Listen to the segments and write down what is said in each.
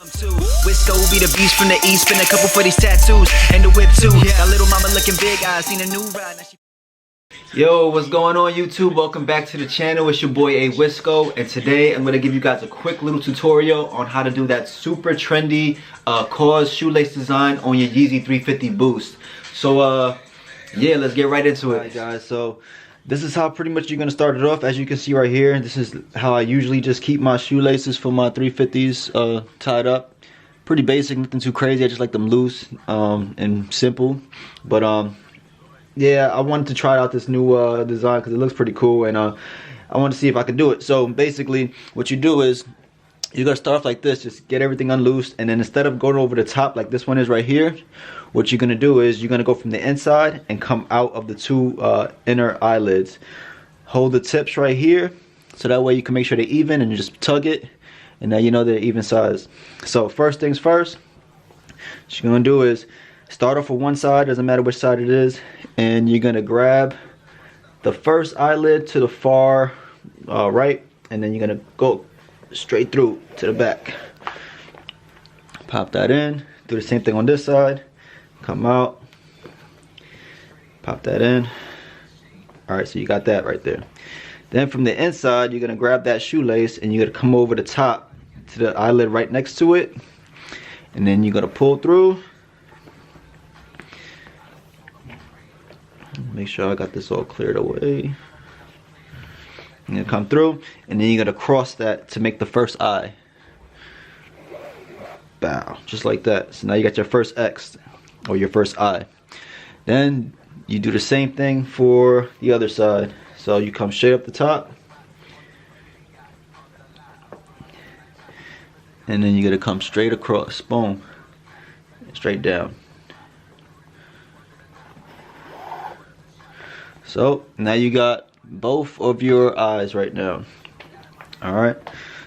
Wisco be the beast from the east, spin a couple for these tattoos and the whip too. Got little mama looking big eyes, seen a new ride. Yo, what's going on YouTube? Welcome back to the channel. It's your boy A Wisco, and today I'm gonna give you guys a quick little tutorial on how to do that super trendy KAWS shoelace design on your Yeezy 350 Boost. So yeah, let's get right into it. Alright guys, so this is how pretty much you're gonna start it off. As you can see right here, this is how I usually just keep my shoelaces for my 350s tied up. Pretty basic, nothing too crazy. I just like them loose and simple. But yeah, I wanted to try out this new design because it looks pretty cool, and I wanted to see if I could do it. So basically what you do is you're gonna start off like this, just get everything unloosed, and then instead of going over the top like this one is right here, what you're gonna do is you're gonna go from the inside and come out of the two inner eyelids. Hold the tips right here, so that way you can make sure they're even, and you just tug it, and now you know they're even size. So first things first, what you're gonna do is start off with one side, doesn't matter which side it is, and you're gonna grab the first eyelid to the far right, and then you're gonna go straight through to the back. Pop that in, do the same thing on this side, come out, pop that in. Alright, so you got that right there. Then from the inside, you're gonna grab that shoelace and you're gonna come over the top to the eyelid right next to it, and then you're gonna pull through. Make sure I got this all cleared away. You're gonna come through, and then you're gonna cross that to make the first eye. Bow, just like that. So now you got your first X, or your first eye. Then you do the same thing for the other side. So you come straight up the top, and then you're gonna come straight across, boom, straight down. So now you got both of your eyes right now. Alright,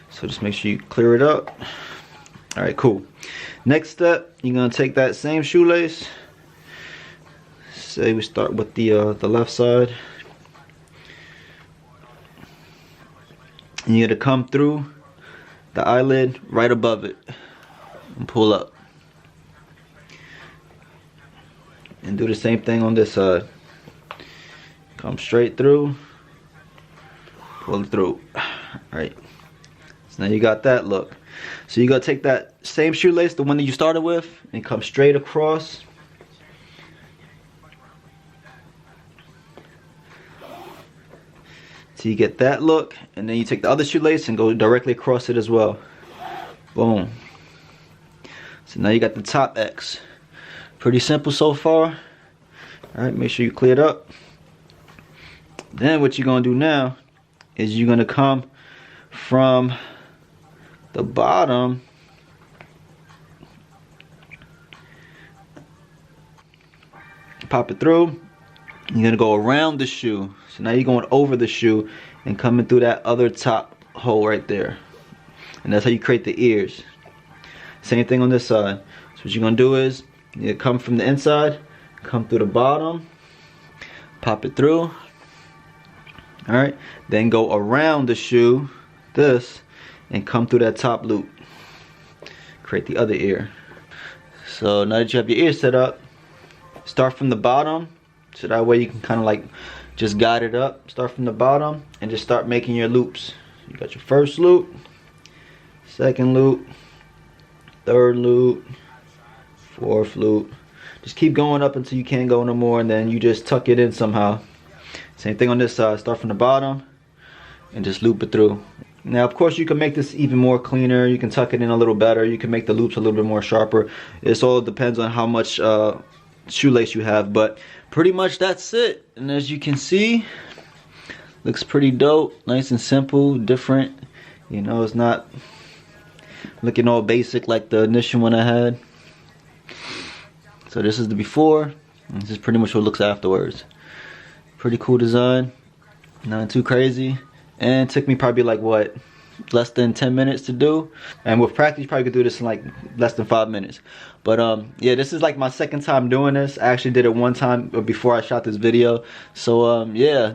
so just make sure you clear it up. Alright, cool. Next step, you're gonna take that same shoelace. Say we start with the left side. And you're gonna come through the eyelid right above it and pull up. And do the same thing on this side. Come straight through, pull it through. Alright, so now you got that look. So you gotta take that same shoelace, the one that you started with, and come straight across. So you get that look, and then you take the other shoelace and go directly across it as well. Boom. So now you got the top X. Pretty simple so far. Alright, make sure you clear it up. Then what you're gonna do now is you're gonna come from the bottom pop it through. You're gonna go around the shoe. So now you're going over the shoe and coming through that other top hole right there, and that's how you create the ears. Same thing on this side. So what you're gonna do is you come from the inside, come through the bottom, pop it through. Alright, then go around the shoe, this, and come through that top loop. Create the other ear. So now that you have your ear set up, start from the bottom, so that way you can kind of like just guide it up. Start from the bottom and just start making your loops. You got your first loop, second loop, third loop, fourth loop. Just keep going up until you can't go no more, and then you just tuck it in somehow. Same thing on this side. Start from the bottom and just loop it through. Now of course you can make this even more cleaner. You can tuck it in a little better. You can make the loops a little bit more sharper. It all depends on how much shoelace you have, but pretty much that's it. And as you can see, looks pretty dope. Nice and simple, different. You know, it's not looking all basic like the initial one I had. So this is the before, and this is pretty much what it looks afterwards. Pretty cool design, not too crazy, and it took me probably like what, less than 10 minutes to do, and with practice you probably could do this in like less than 5 minutes. But yeah, this is like my second time doing this. I actually did it one time before I shot this video. So yeah,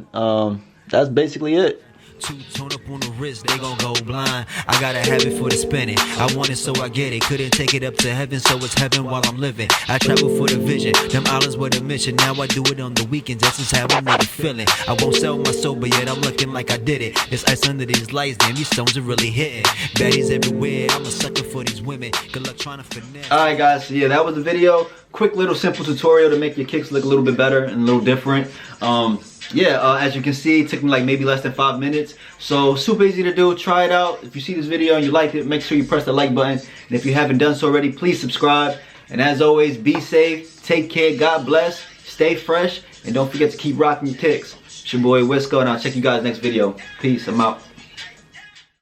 that's basically it. Two-tone up on the wrist, they gon' go blind. I gotta have it for the spinning. I want it so I get it. Couldn't take it up to heaven, so it's heaven while I'm living. I travel for the vision. Them islands were the mission. Now I do it on the weekends. That's just how I make it feeling. I won't sell my soul, but yet I'm looking like I did it. It's ice under these lights, damn, these stones are really hitting. Baddies everywhere, I'm a sucker for these women. Good luck trying to finesse. Alright guys, so yeah, that was the video. Quick little simple tutorial to make your kicks look a little bit better and a little different. As you can see, it took me like maybe less than 5 minutes. So super easy to do. Try it out. If you see this video and you liked it, make sure you press the like button. And if you haven't done so already, please subscribe. And as always, be safe, take care, God bless, stay fresh, and don't forget to keep rocking your kicks. It's your boy Wisco, and I'll check you guys next video. Peace, I'm out.